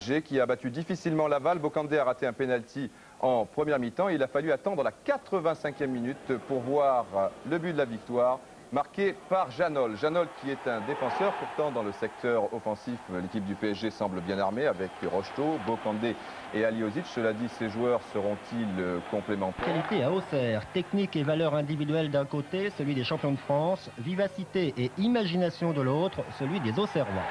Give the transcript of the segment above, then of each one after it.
PSG qui a battu difficilement Laval. Bocandé a raté un pénalty en première mi-temps. Il a fallu attendre la 85e minute pour voir le but de la victoire marqué par Janol. Janol qui est un défenseur, pourtant dans le secteur offensif, l'équipe du PSG semble bien armée avec Rocheteau, Bocandé et Aliozic. Cela dit, ces joueurs seront-ils complémentaires? Qualité à Auxerre, technique et valeur individuelle d'un côté, celui des champions de France, vivacité et imagination de l'autre, celui des Auxerrois.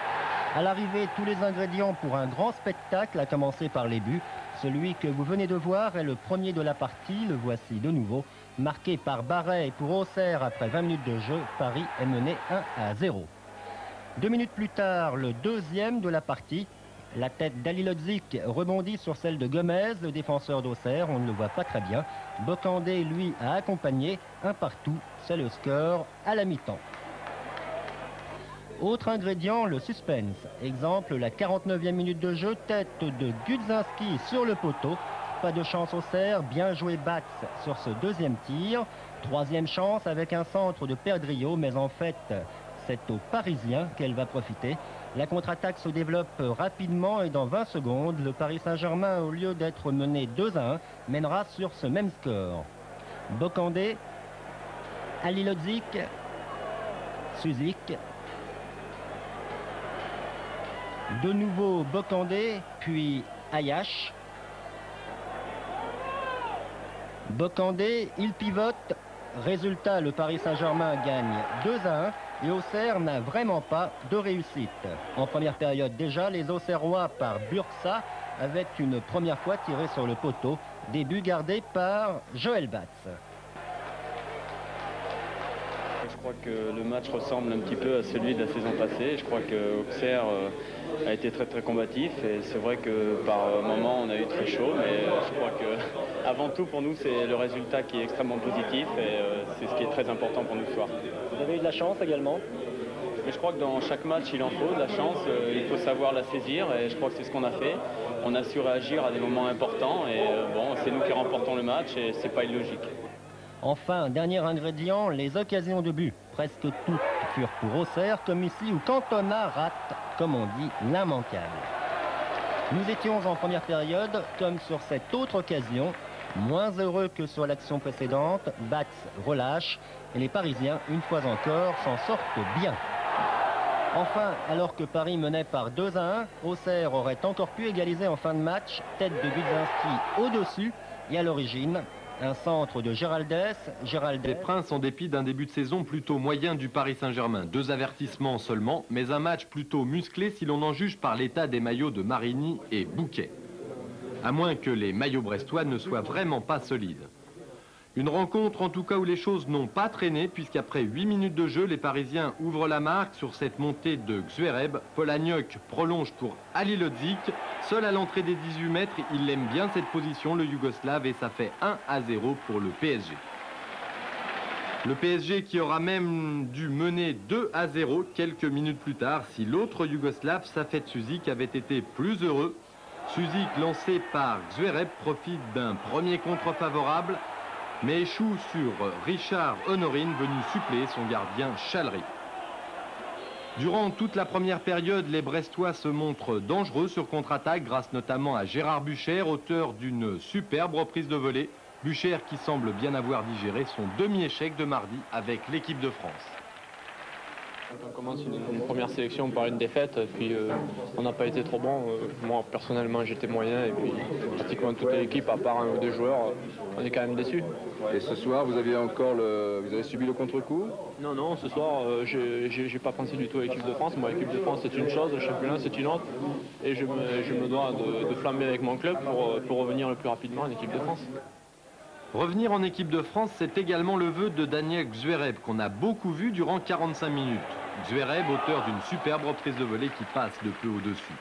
À l'arrivée, tous les ingrédients pour un grand spectacle, à commencer par les buts. Celui que vous venez de voir est le premier de la partie, le voici de nouveau. Marqué par Barret pour Auxerre après 20 minutes de jeu, Paris est mené 1-0. 2 minutes plus tard, le deuxième de la partie. La tête d'Alilodzik rebondit sur celle de Gomez, le défenseur d'Auxerre, on ne le voit pas très bien. Bocandé, lui, a accompagné, un partout, c'est le score à la mi-temps. Autre ingrédient, le suspense. Exemple, la 49e minute de jeu, tête de Gudzinski sur le poteau. Pas de chance Auxerre, bien joué Batz sur ce deuxième tir. Troisième chance avec un centre de Perdriau, mais en fait, c'est aux Parisiens qu'elle va profiter. La contre-attaque se développe rapidement et dans 20 secondes, le Paris Saint-Germain, au lieu d'être mené 2-1, mènera sur ce même score. Bocandé, Alilodzik, Suzik. De nouveau Bocandé, puis Ayash. Bocandé, il pivote. Résultat, le Paris Saint-Germain gagne 2-1 et Auxerre n'a vraiment pas de réussite. En première période déjà, les Auxerrois par Bursa avec une première fois tiré sur le poteau. Début gardé par Joël Batz. Je crois que le match ressemble un petit peu à celui de la saison passée. Je crois que Auxerre a été très combatif et c'est vrai que par moments on a eu très chaud, mais je crois que avant tout pour nous c'est le résultat qui est extrêmement positif et c'est ce qui est très important pour nous ce soir. Vous avez eu de la chance également? Mais je crois que dans chaque match il en faut de la chance, il faut savoir la saisir et je crois que c'est ce qu'on a fait. On a su réagir à des moments importants et bon, c'est nous qui remportons le match et c'est pas illogique. Enfin, dernier ingrédient, les occasions de but. Presque toutes furent pour Auxerre, comme ici où Cantona rate, comme on dit, l'immanquable. Nous étions en première période, comme sur cette autre occasion, moins heureux que sur l'action précédente. Batz relâche et les Parisiens, une fois encore, s'en sortent bien. Enfin, alors que Paris menait par 2-1, Auxerre aurait encore pu égaliser en fin de match. Tête de Gudzinski au-dessus et à l'origine. Un centre de Géraldès. Les Princes en dépit d'un début de saison plutôt moyen du Paris Saint-Germain. 2 avertissements seulement, mais un match plutôt musclé si l'on en juge par l'état des maillots de Marini et Bouquet. À moins que les maillots brestois ne soient vraiment pas solides. Une rencontre en tout cas où les choses n'ont pas traîné, puisqu'après 8 minutes de jeu, les Parisiens ouvrent la marque sur cette montée de Xuereb. Polagnoc prolonge pour Alilodzik. Seul à l'entrée des 18 mètres, il aime bien cette position, le Yougoslave, et ça fait 1-0 pour le PSG. Le PSG qui aura même dû mener 2-0 quelques minutes plus tard si l'autre Yougoslave, Safet Suzik, avait été plus heureux. Suzik, lancé par Xuereb, profite d'un premier contre favorable, mais échoue sur Richard Honorine, venu suppléer son gardien Chalery. Durant toute la première période, les Brestois se montrent dangereux sur contre-attaque, grâce notamment à Gérard Bucher, auteur d'une superbe reprise de volée. Bucher qui semble bien avoir digéré son demi-échec de mardi avec l'équipe de France. Quand on commence une première sélection par une défaite, puis on n'a pas été trop bon. Moi personnellement j'étais moyen et puis pratiquement toute l'équipe à part 1 ou 2 joueurs, on est quand même déçus. Et ce soir vous avez subi le contre-coup? Non, ce soir j'ai pas pensé du tout à l'équipe de France. Moi l'équipe de France c'est une chose, le championnat c'est une autre. Et je me dois de flamber avec mon club pour revenir le plus rapidement en équipe de France. Revenir en équipe de France, c'est également le vœu de Daniel Xuereb, qu'on a beaucoup vu durant 45 minutes. Xuereb, auteur d'une superbe reprise de volée qui passe de peu au-dessus.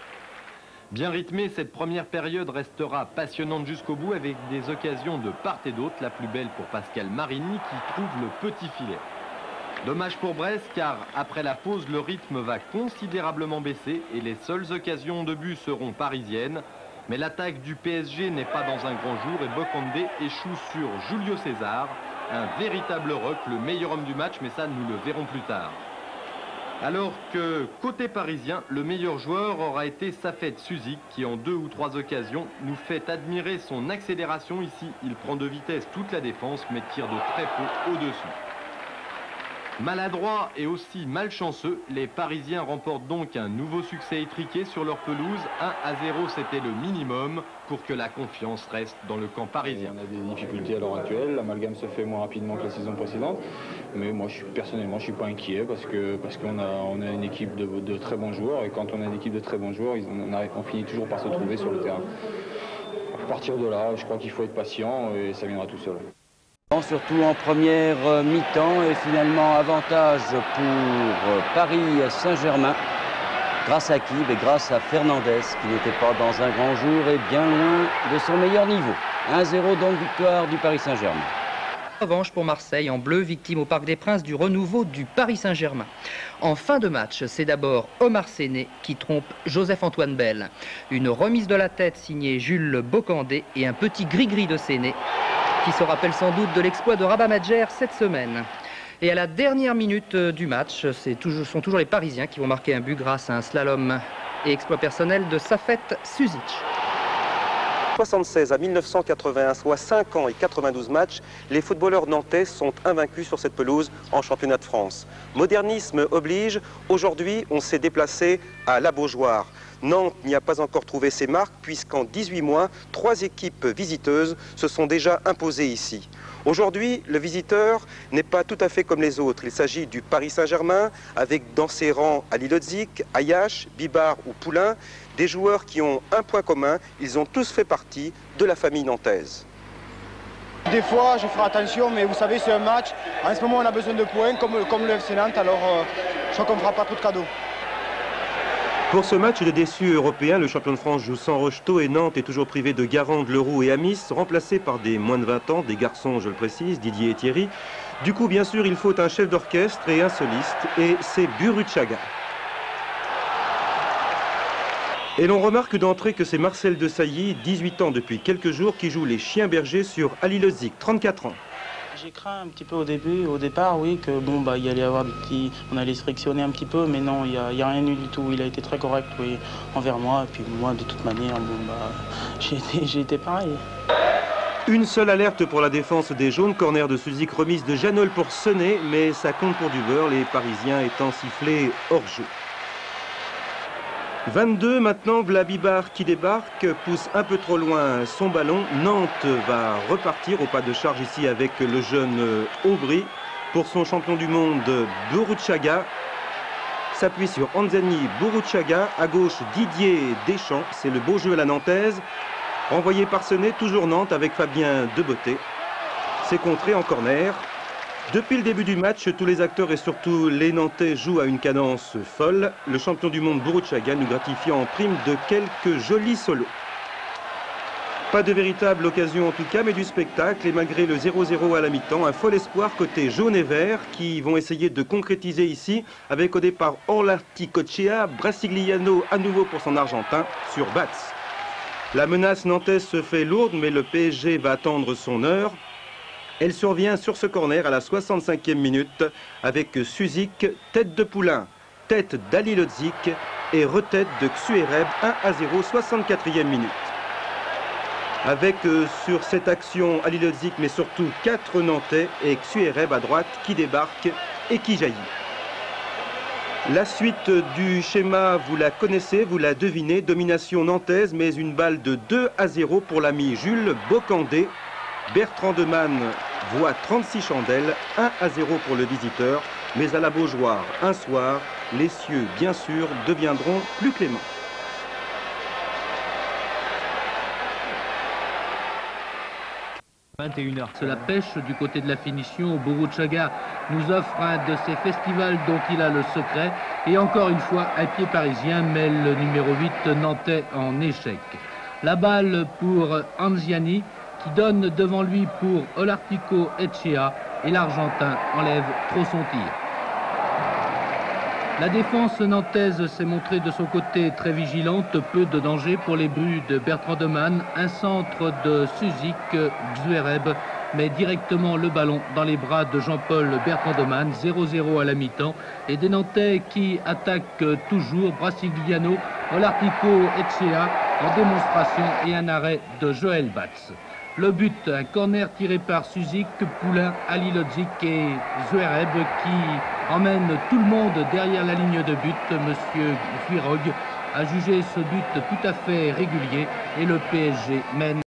Bien rythmée, cette première période restera passionnante jusqu'au bout avec des occasions de part et d'autre, la plus belle pour Pascal Marini qui trouve le petit filet. Dommage pour Brest car après la pause, le rythme va considérablement baisser et les seules occasions de but seront parisiennes. Mais l'attaque du PSG n'est pas dans un grand jour et Bocandé échoue sur Julio César. Un véritable rock, le meilleur homme du match, mais ça nous le verrons plus tard. Alors que, côté parisien, le meilleur joueur aura été Safet Suzik, qui en 2 ou 3 occasions nous fait admirer son accélération ici. Il prend de vitesse toute la défense, mais tire de très peu au-dessus. Maladroit et aussi malchanceux, les Parisiens remportent donc un nouveau succès étriqué sur leur pelouse. 1-0, c'était le minimum pour que la confiance reste dans le camp parisien. On a des difficultés à l'heure actuelle, l'amalgame se fait moins rapidement que la saison précédente, mais moi personnellement je ne suis pas inquiet parce qu'on a une équipe de très bons joueurs, et quand on a une équipe de très bons joueurs, on finit toujours par se trouver sur le terrain. À partir de là, je crois qu'il faut être patient et ça viendra tout seul. Surtout en première mi-temps, et finalement avantage pour Paris Saint-Germain grâce à qui? Grâce à Fernandez, qui n'était pas dans un grand jour et bien loin de son meilleur niveau. 1-0 donc, victoire du Paris Saint-Germain. Revanche pour Marseille en bleu, victime au Parc des Princes du renouveau du Paris Saint-Germain. En fin de match, c'est d'abord Omar Séné qui trompe Joseph-Antoine Bell. Une remise de la tête signée Jules Bocandé et un petit gris-gris de Séné qui se rappelle sans doute de l'exploit de Rabat Madjer cette semaine. Et à la dernière minute du match, ce sont toujours les Parisiens qui vont marquer un but grâce à un slalom et exploit personnel de Safet Suzik. 1976 à 1981, soit 5 ans et 92 matchs, les footballeurs nantais sont invaincus sur cette pelouse en championnat de France. Modernisme oblige, aujourd'hui on s'est déplacé à La Beaujoire. Nantes n'y a pas encore trouvé ses marques puisqu'en 18 mois, 3 équipes visiteuses se sont déjà imposées ici. Aujourd'hui, le visiteur n'est pas tout à fait comme les autres. Il s'agit du Paris Saint-Germain avec dans ses rangs Ali Lodzik, Ayache, Bibar ou Poulain, des joueurs qui ont un point commun, ils ont tous fait partie de la famille nantaise. Des fois, je ferai attention, mais vous savez, c'est un match. En ce moment, on a besoin de points, comme le FC Nantes, alors je crois qu'on ne fera pas trop de cadeaux. Pour ce match de déçus européens, le champion de France joue sans Rocheteau et Nantes est toujours privé de Garande, Leroux et Amis, remplacés par des moins de 20 ans, des garçons, je le précise, Didier et Thierry. Du coup, bien sûr, il faut un chef d'orchestre et un soliste, et c'est Burruchaga. Et l'on remarque d'entrée que c'est Marcel Desailly, 18 ans depuis quelques jours, qui joue les chiens bergers sur Ali Lodzik, 34 ans. J'ai craint un petit peu au départ, oui, que il y allait y avoir on allait se frictionner un petit peu, mais non, il y a rien eu du tout. Il a été très correct, oui, envers moi, et puis moi, de toute manière, j'ai été pareil. Une seule alerte pour la défense des jaunes, corner de Suzik, remise de Janol pour Sené, mais ça compte pour du beurre, les Parisiens étant sifflés hors jeu. 22 maintenant, Bibar qui débarque, pousse un peu trop loin son ballon. Nantes va repartir au pas de charge ici avec le jeune Aubry. Pour son champion du monde, Burruchaga s'appuie sur Anzani Burruchaga. À gauche, Didier Deschamps, c'est le beau jeu à la nantaise. Envoyé par Sené, toujours Nantes avec Fabien Deboté. C'est contré en corner. Depuis le début du match, tous les acteurs et surtout les Nantais jouent à une cadence folle. Le champion du monde Burruchaga nous gratifiant en prime de quelques jolis solos. Pas de véritable occasion en tout cas, mais du spectacle. Et malgré le 0-0 à la mi-temps, un fol espoir côté jaune et vert qui vont essayer de concrétiser ici avec au départ Orlarticochea, Brasigliano à nouveau pour son Argentin sur Batz. La menace nantaise se fait lourde, mais le PSG va attendre son heure. Elle survient sur ce corner à la 65e minute avec Suzik, tête de Poulain, tête d'Ali Lodzik et retête de Xuereb, 1-0, 64e minute. Avec sur cette action Ali Lodzik mais surtout 4 Nantais et Xuereb à droite qui débarque et qui jaillit. La suite du schéma, vous la connaissez, vous la devinez, domination nantaise mais une balle de 2-0 pour l'ami Jules Bocandé. Bertrand Demann voit 36 chandelles, 1-0 pour le visiteur, mais à la Beaujoire, un soir, les cieux, bien sûr, deviendront plus cléments. 21h. C'est la pêche du côté de la finition. Burruchaga nous offre un de ces festivals dont il a le secret. Et encore une fois, un pied parisien met le numéro 8 nantais en échec. La balle pour Anziani, qui donne devant lui pour Orlarticochea et l'Argentin enlève trop son tir. La défense nantaise s'est montrée de son côté très vigilante, peu de danger pour les buts de Bertrand Demann, un centre de Suzik, Xuereb met directement le ballon dans les bras de Jean-Paul Bertrandemann. 0-0 à la mi-temps. Et des Nantais qui attaquent toujours. Brasigliano, Olartico, Etxea en démonstration et un arrêt de Joël Batz. Le but, un corner tiré par Suzik, Poulain, Ali Lodzik et Zouereb qui emmène tout le monde derrière la ligne de but. Monsieur Fuirog a jugé ce but tout à fait régulier et le PSG mène